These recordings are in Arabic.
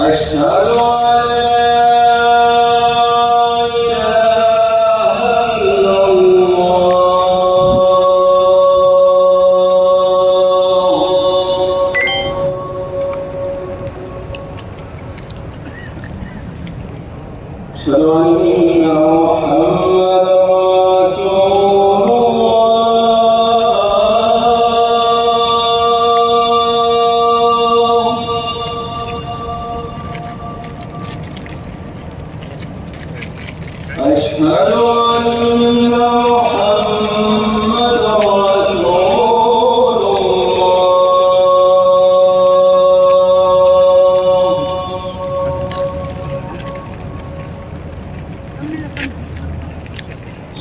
أشهد أن لا إله إلا الله. أشهد أن محمدا رسول الله. أشهد أن محمدا رسول الله.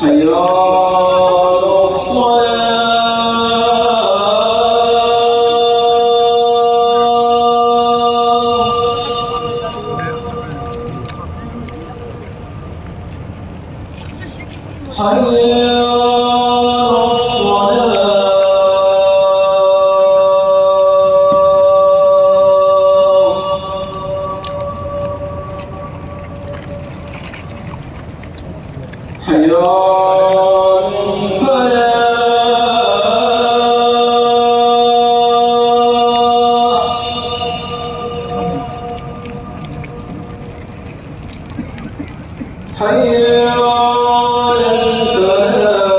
حي على الصلاة. حي على الفلاح. حي على الفلاح.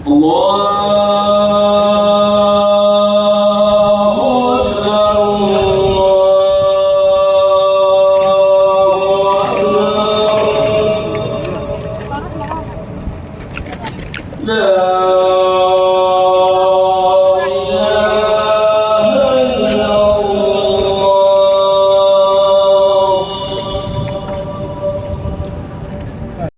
الله أكبر الله أكبر. لا